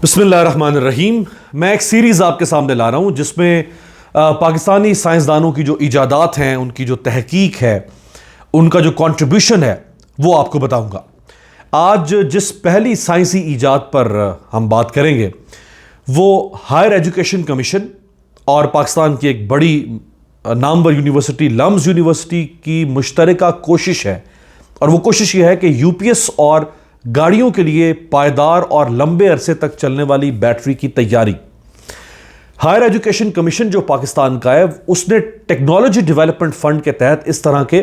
बिस्मिल्लाहिर्रहमानिर्रहीम। मैं एक सीरीज़ आपके सामने ला रहा हूँ जिसमें पाकिस्तानी साइंसदानों की जो इजादात हैं, उनकी जो तहकीक है, उनका जो कंट्रीब्यूशन है, वो आपको बताऊंगा। आज जिस पहली साइंसी इजाद पर हम बात करेंगे वो हायर एजुकेशन कमीशन और पाकिस्तान की एक बड़ी नामवर यूनिवर्सिटी लम्स यूनिवर्सिटी की मुश्तरका कोशिश है। और वो कोशिश ये है कि यूपीएस और गाड़ियों के लिए पायदार और लंबे अरसे तक चलने वाली बैटरी की तैयारी। हायर एजुकेशन कमीशन जो पाकिस्तान का है, उसने टेक्नोलॉजी डेवलपमेंट फंड के तहत इस तरह के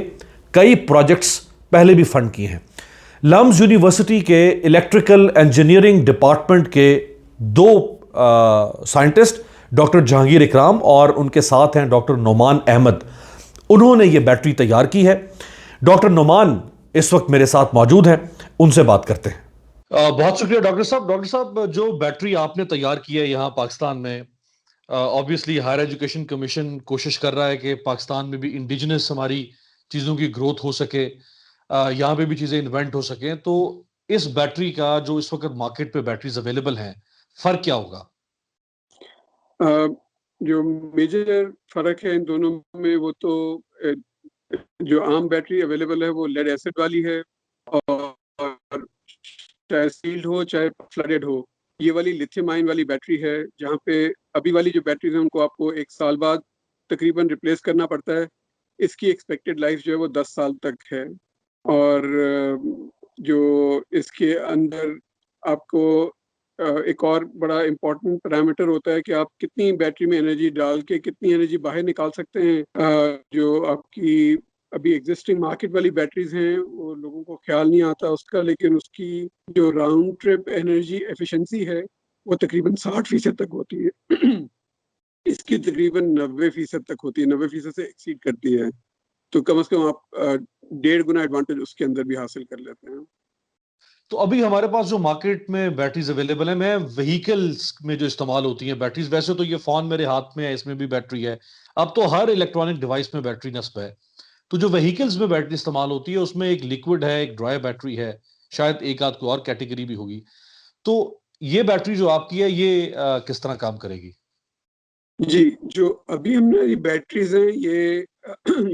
कई प्रोजेक्ट्स पहले भी फंड किए हैं। लम्स यूनिवर्सिटी के इलेक्ट्रिकल इंजीनियरिंग डिपार्टमेंट के दो साइंटिस्ट डॉक्टर जहांगीर इकराम और उनके साथ हैं डॉक्टर नोमान अहमद, उन्होंने ये बैटरी तैयार की है। डॉक्टर नोमान इस वक्त मेरे साथ मौजूद हैं, उनसे बात करते हैं। बहुत शुक्रिया डॉक्टर साहब। डॉक्टर साहब, जो बैटरी आपने तैयार की है यहाँ पाकिस्तान में, ऑब्वियसली हायर एजुकेशन कमीशन कोशिश कर रहा है कि पाकिस्तान में भी इंडिजिनस हमारी चीज़ों की ग्रोथ हो सके, यहाँ पे भी चीज़ें इन्वेंट हो सकें। तो इस बैटरी का जो इस वक्त मार्केट पे बैटरीज अवेलेबल हैं, फ़र्क क्या होगा? अ, जो मेजर फ़र्क है इन दोनों में वो तो जो आम बैटरी अवेलेबल है वो लेड एसिड वाली है, और चाहे सील्ड हो चाहे फ्लडेड हो, ये वाली लिथियम आयन वाली बैटरी है। जहाँ पे अभी वाली जो बैटरीज हैं उनको आपको 1 साल बाद तकरीबन रिप्लेस करना पड़ता है। इसकी एक्सपेक्टेड लाइफ जो है वो 10 साल तक है। और जो इसके अंदर आपको एक और बड़ा इम्पोर्टेंट पैरामीटर होता है कि आप कितनी बैटरी में एनर्जी डाल के कितनी एनर्जी बाहर निकाल सकते हैं। जो आपकी अभी एग्जिस्टिंग मार्केट वाली बैटरीज हैं वो लोगों को ख्याल नहीं आता उसका, लेकिन उसकी जो राउंड ट्रिप एनर्जी एफिशिएंसी है वो तकरीबन 60% तक होती है। इसकी तकरीबन 90% तक होती है, 90% से एक्सीड करती है। तो कम से कम आप 1.5 गुना एडवांटेज उसके अंदर भी हासिल कर लेते हैं। तो अभी हमारे पास जो मार्केट में बैटरीज अवेलेबल है, मैं व्हीकल्स में जो इस्तेमाल होती हैं बैटरीज, वैसे तो ये फोन मेरे हाथ में है, इसमें भी बैटरी है। अब तो हर इलेक्ट्रॉनिक डिवाइस में बैटरी नस्ब है। तो जो व्हीकल्स में बैटरी इस्तेमाल होती है उसमें एक लिक्विड है, एक ड्राई बैटरी है, शायद एक आध कोई और कैटेगरी भी होगी। तो ये बैटरी जो आपकी है ये किस तरह काम करेगी? जी, जो अभी हमने ये बैटरीज हैं ये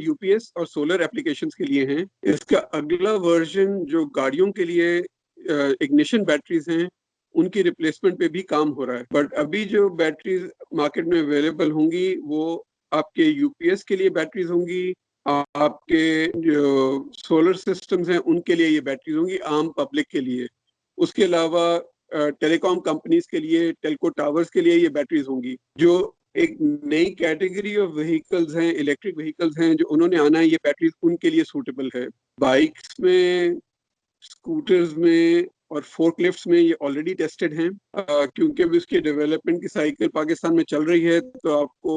यूपीएस और सोलर एप्लीकेशंस के लिए हैं। इसका अगला वर्जन जो गाड़ियों के लिए इग्निशन बैटरीज हैं उनकी रिप्लेसमेंट पे भी काम हो रहा है। बट अभी जो बैटरीज मार्केट में अवेलेबल होंगी वो आपके यूपीएस के लिए बैटरीज होंगी, आपके जो सोलर सिस्टम्स हैं उनके लिए ये बैटरीज होंगी, आम पब्लिक के लिए। उसके अलावा टेलीकॉम कंपनीज के लिए, टेलको टावर्स के लिए ये बैटरीज होंगी। जो एक नई कैटेगरी ऑफ व्हीकल्स हैं, इलेक्ट्रिक व्हीकल्स हैं, जो उन्होंने आना है, ये बैटरीज उनके लिए सूटेबल है। बाइक्स में, स्कूटर्स में और फोर्कलिफ्ट्स में ये ऑलरेडी टेस्टेड हैं। क्योंकि अभी उसकी डेवलपमेंट की साइकिल पाकिस्तान में चल रही है तो आपको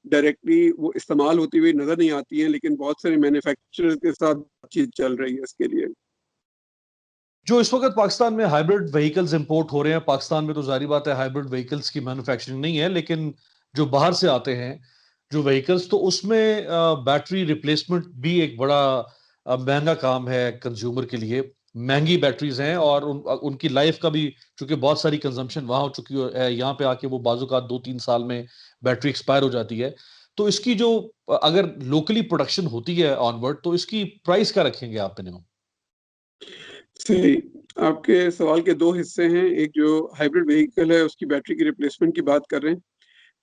डायरेक्टली वो इस्तेमाल होती हुई नजर नहीं आती है, लेकिन बहुत सारे मैन्युफैक्चरर्स के साथ बातचीत चल रही है इसके लिए। जो इस वक्त पाकिस्तान में हाइब्रिड व्हीकल्स इंपोर्ट हो रहे हैं, पाकिस्तान में तो जारी बात है हाइब्रिड व्हीकल्स की मैन्युफैक्चरिंग नहीं है, लेकिन जो बाहर से आते हैं जो व्हीकल्स, तो उसमें बैटरी रिप्लेसमेंट भी एक बड़ा महंगा काम है कंज्यूमर के लिए। महंगी बैटरीज हैं और उनकी लाइफ का भी, चूंकि बहुत सारी कंजम्पशन वहां हो चुकी है, यहाँ पे आके वो बाजू का 2-3 साल में बैटरी एक्सपायर हो जाती है। तो इसकी जो अगर लोकली प्रोडक्शन होती है ऑनवर्ड, तो इसकी प्राइस क्या रखेंगे आप मिनिमम? सही। आपके सवाल के दो हिस्से हैं। एक जो हाइब्रिड व्हीकल है उसकी बैटरी की रिप्लेसमेंट की बात कर रहे हैं।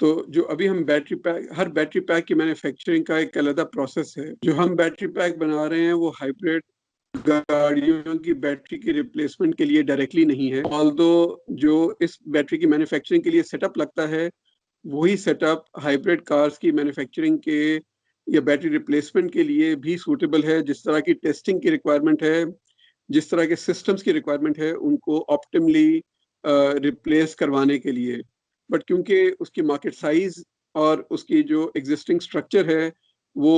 तो जो अभी हम बैटरी पैक, हर बैटरी पैक की मैन्युफैक्चरिंग का एक अलग प्रोसेस है। जो हम बैटरी पैक बना रहे हैं वो हाइब्रिड गाड़ियों की बैटरी की रिप्लेसमेंट के लिए डायरेक्टली नहीं है। ऑल्दो जो इस बैटरी की मैन्युफैक्चरिंग के लिए सेटअप लगता है वही सेटअप हाइब्रिड कार्स की मैन्युफैक्चरिंग के या बैटरी रिप्लेसमेंट के लिए भी सूटेबल है। जिस तरह की टेस्टिंग की रिक्वायरमेंट है, जिस तरह के सिस्टम्स की रिक्वायरमेंट है, उनको ऑप्टिमली रिप्लेस करवाने के लिए। बट क्योंकि उसकी मार्केट साइज और उसकी जो एग्जिस्टिंग स्ट्रक्चर है वो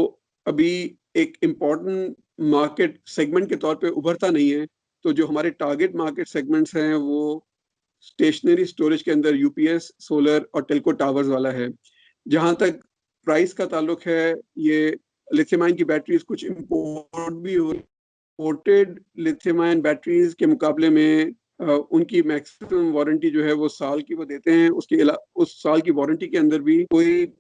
अभी एक इम्पॉर्टेंट मार्केट सेगमेंट के तौर पे उभरता नहीं है, तो जो हमारे टारगेट मार्केट सेगमेंट्स हैं वो स्टेशनरी स्टोरेज के अंदर यूपीएस, सोलर और टेलको टावर्स वाला है। जहाँ तक प्राइस का ताल्लुक है, ये लिथियम आयन की बैटरीज कुछ इम्पोर्ट भी हो, इंपोर्टेड लिथियम आयन बैटरीज के मुकाबले में उनकी मैक्सिमम वारंटी जो है वो साल की वो देते हैं। उस साल की वारंटी के अंदर भी कोई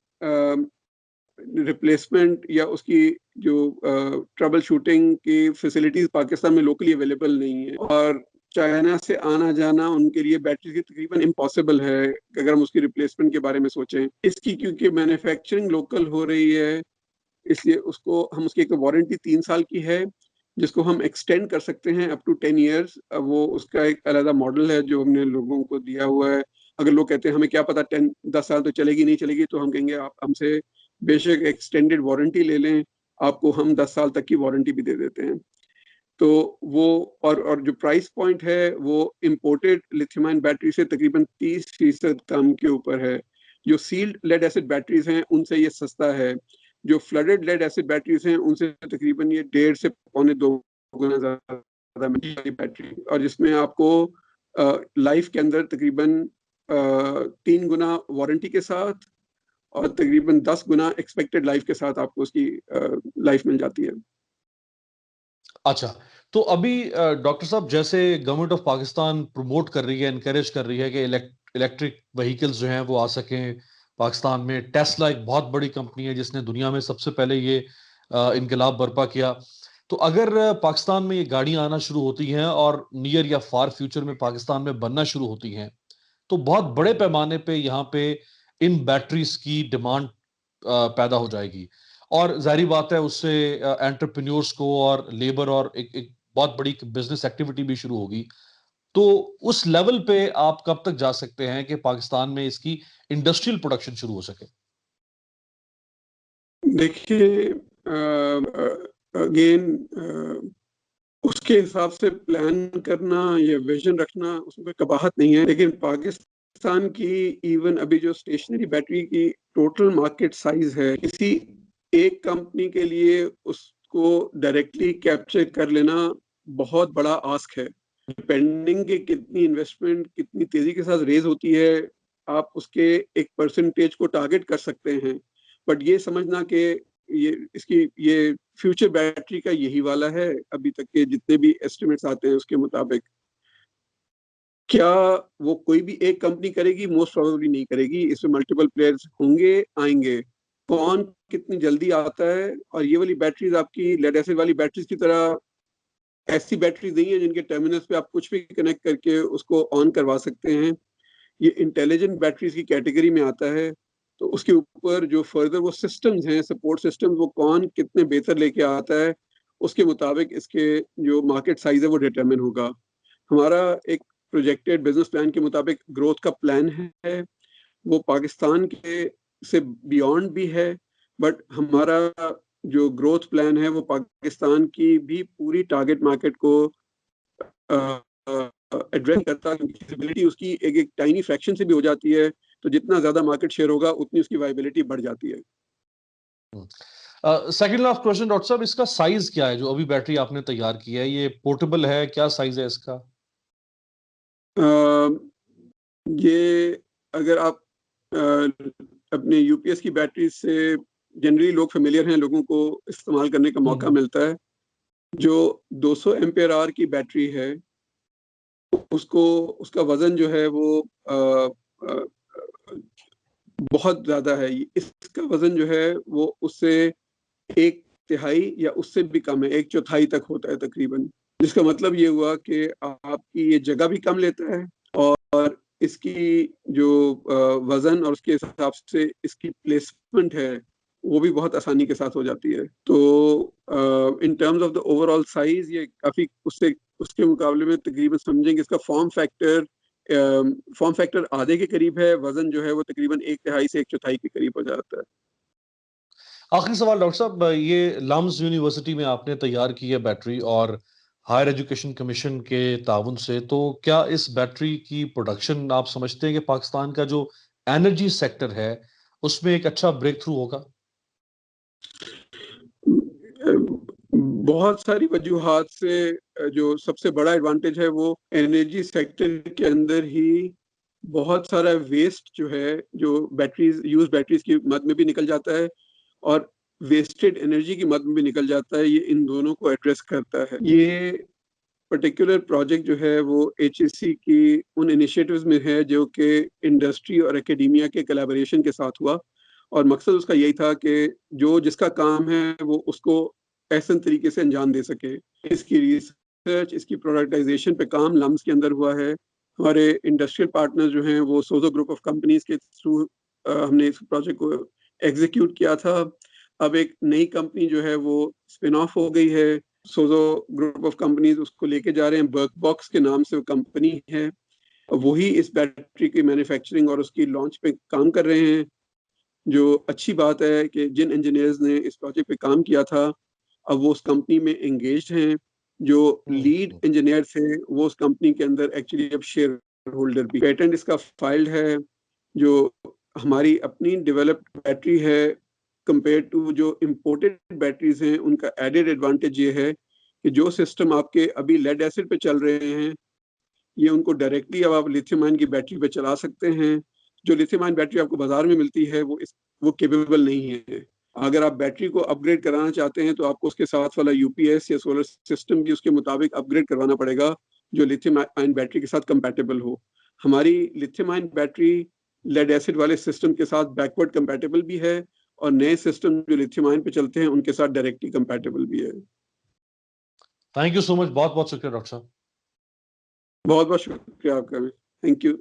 रिप्लेसमेंट या उसकी जो ट्रबल शूटिंग की फैसिलिटीज पाकिस्तान में लोकली अवेलेबल नहीं है, और चाइना से आना जाना उनके लिए बैटरी की तकरीबन इम्पॉसिबल है अगर हम उसकी रिप्लेसमेंट के बारे में सोचें। इसकी क्योंकि मैन्युफैक्चरिंग लोकल हो रही है, इसलिए उसकी एक वारंटी 3 साल की है, जिसको हम एक्सटेंड कर सकते हैं अप टू 10 ईयर्स। वो उसका एक अलग मॉडल है जो हमने लोगों को दिया हुआ है। अगर लोग कहते हैं हमें क्या पता 10 साल तो चलेगी नहीं चलेगी, तो हम कहेंगे आप हमसे बेशक एक्सटेंडेड वारंटी ले लें, आपको हम 10 साल तक की वारंटी भी दे देते हैं। तो वो और जो प्राइस पॉइंट है वो इम्पोर्टेड लिथियम आयन बैटरी से तकरीबन 30% कम के ऊपर है। जो सील्ड लेड एसिड बैटरीज हैं उनसे ये सस्ता है। जो फ्लडेड लेड एसिड बैटरीज हैं उनसे तकरीबन ये 1.5 से 2.25 गुना ज्यादा महंगी वाली बैटरी, और जिसमें आपको लाइफ के अंदर तकरीबन 3 गुना वारंटी के साथ और तकरीबन 10 गुना एक्सपेक्टेड लाइफ के साथ आपको उसकी लाइफ मिल जाती है। अच्छा, तो अभी डॉक्टर साहब, जैसे गवर्नमेंट ऑफ पाकिस्तान प्रमोट कर रही है, एनकरेज कर रही है कि इलेक्ट्रिक व्हीकल्स जो हैं वो आ सकें पाकिस्तान में। टेस्ला एक बहुत बड़ी कंपनी है जिसने दुनिया में सबसे पहले ये इनकलाब बर्पा किया। तो अगर पाकिस्तान में ये गाड़ियां आना शुरू होती हैं और नियर या फार फ्यूचर में पाकिस्तान में बनना शुरू होती हैं, तो बहुत बड़े पैमाने पे यहाँ पे इन बैटरीज की डिमांड पैदा हो जाएगी। और जाहिर बात है उससे एंटरप्रेन्योर्स को और लेबर और एक बहुत बड़ी बिजनेस एक्टिविटी भी शुरू होगी। तो उस लेवल पे आप कब तक जा सकते हैं कि पाकिस्तान में इसकी इंडस्ट्रियल प्रोडक्शन शुरू हो सके? देखिए, अगेन उसके हिसाब से प्लान करना या विजन रखना उसमें कोई कबाहत नहीं है, लेकिन पाकिस्तान की इवन अभी जो स्टेशनरी बैटरी की टोटल मार्केट साइज है, किसी एक कंपनी के लिए उसको डायरेक्टली कैप्चर कर लेना बहुत बड़ा आस्क है। डिपेंडिंग के कितनी इन्वेस्टमेंट कितनी तेजी के साथ रेज होती है, आप उसके एक परसेंटेज को टारगेट कर सकते हैं। बट ये समझना कि ये फ्यूचर बैटरी का यही वाला है, अभी तक के जितने भी एस्टिमेट्स आते हैं उसके मुताबिक। क्या वो कोई भी एक कंपनी करेगी? मोस्ट प्रोबेबली नहीं करेगी। इसमें मल्टीपल प्लेयर्स होंगे, आएंगे। कौन कितनी जल्दी आता है? और ये वाली बैटरीज आपकी लेड एसिड वाली बैटरीज की तरह ऐसी बैटरीज नहीं है जिनके टर्मिनल्स पे आप कुछ भी कनेक्ट करके उसको ऑन करवा सकते हैं। ये इंटेलिजेंट बैटरीज की कैटेगरी में आता है। तो उसके ऊपर जो फर्दर वो सिस्टम्स हैं, सपोर्ट सिस्टम्स, वो कौन कितने बेहतर लेके आता है, उसके मुताबिक इसके जो मार्केट साइज है वो डिटरमिन होगा। हमारा एक प्रोजेक्टेड बिजनेस प्लान के मुताबिक ग्रोथ का प्लान है, वो पाकिस्तान के से बियॉन्ड भी है। बट हमारा जो ग्रोथ प्लान है वो पाकिस्तान की भी पूरी टारगेट मार्केट को एड्रेस करता है, क्योंकि विजिबिलिटी उसकी एक टाइनी फ्रैक्शन से भी हो जाती है। तो जितना ज्यादा मार्केट शेयर होगा उतनी उसकी वायबिलिटी बढ़ जाती है। सेकंड लास्ट क्वेश्चन डॉक्टर साहब, इसका साइज क्या है जो अभी बैटरी आपने तैयार की है? ये पोर्टेबल है? क्या साइज है इसका? ये अगर आप अपने यूपीएस की बैटरी से जनरली लोग फेमिलियर हैं, लोगों को इस्तेमाल करने का मौका मिलता है। जो 200 एम्पेयर आवर की बैटरी है उसको उसका वजन जो है वो बहुत ज्यादा है। इसका वजन जो है वो उससे 1/3 या उससे भी कम है, 1/4 तक होता है तकरीबन। जिसका मतलब ये हुआ कि आपकी ये जगह भी कम लेता है, और इसकी जो वजन और उसके हिसाब से इसकी प्लेसमेंट है वो भी बहुत आसानी के साथ हो जाती है। तो in terms of the overall size ये काफी उसके मुकाबले में तकरीबन समझेंगे इसका फॉर्म फैक्टर आधे के करीब है। वजन जो है वो तकरीबन 1/3 से 1/4 के करीब हो जाता है। आखिरी सवाल डॉक्टर साहब, ये लम्स यूनिवर्सिटी में आपने तैयार की है बैटरी और हायर एजुकेशन कमीशन के ताउन से, तो क्या इस बैटरी की प्रोडक्शन आप समझते हैं कि पाकिस्तान का जो एनर्जी सेक्टर है उसमें एक अच्छा ब्रेक थ्रू होगा? बहुत सारी वजूहात से जो सबसे बड़ा एडवांटेज है वो एनर्जी सेक्टर के अंदर ही बहुत सारा वेस्ट जो है, जो बैटरीज की मद में भी निकल जाता है और वेस्टेड एनर्जी की मद में भी निकल जाता है। ये इन दोनों को एड्रेस करता है। ये पर्टिकुलर प्रोजेक्ट जो है वो HEC की उन इनिशिएटिव्स में है जो कि इंडस्ट्री और एकेडेमिया के कोलैबोरेशन के साथ हुआ, और मकसद उसका यही था कि जो जिसका काम है वो उसको एहसन तरीके से अंजाम दे सके। इसकी रिसर्च, इसकी प्रोडक्टाइजेशन पे काम लम्स के अंदर हुआ है। हमारे इंडस्ट्रियल पार्टनर जो हैं वो सोजो ग्रुप ऑफ कंपनीज के थ्रू हमने इस प्रोजेक्ट को एग्जीक्यूट किया था। अब एक नई कंपनी जो है वो स्पिन ऑफ हो गई है, सोजो ग्रुप ऑफ कंपनीज उसको लेके जा रहे हैं, वर्कबॉक्स के नाम से वो कंपनी है, वही इस बैटरी की मैन्युफैक्चरिंग और उसकी लॉन्च पे काम कर रहे हैं। जो अच्छी बात है कि जिन इंजीनियर्स ने इस प्रोजेक्ट पे काम किया था अब वो उस कंपनी में एंगेज्ड हैं। जो लीड इंजीनियर थे वो उस कंपनी के अंदर एक्चुअली अब शेयर होल्डर भी। पेटेंट इसका फाइल्ड है। जो हमारी अपनी डेवलप्ड बैटरी है कंपेयर टू जो इम्पोर्टेड बैटरीज हैं, उनका एडेड एडवांटेज ये है कि जो सिस्टम आपके अभी लेड एसिड पे चल रहे हैं ये उनको डायरेक्टली अब आप लिथियम आयन की बैटरी पे चला सकते हैं। जो लिथियम आयन बैटरी आपको बाजार में मिलती है वो केपेबल नहीं है। अगर आप बैटरी को अपग्रेड कराना चाहते हैं तो आपको उसके साथ वाला यूपीएस या सोलर सिस्टम भी उसके मुताबिक अपग्रेड करवाना पड़ेगा जो लिथियम आयन बैटरी के साथ कंपैटिबल हो। हमारी lithium ion battery lead acid वाले सिस्टम के साथ बैकवर्ड कंपैटिबल भी है और नए सिस्टम जो लिथियम आयन पे चलते हैं उनके साथ डायरेक्टली कंपैटिबल भी है। थैंक यू सो मच, बहुत बहुत शुक्रिया डॉक्टर साहब। बहुत बहुत शुक्रिया आपका। Thank you.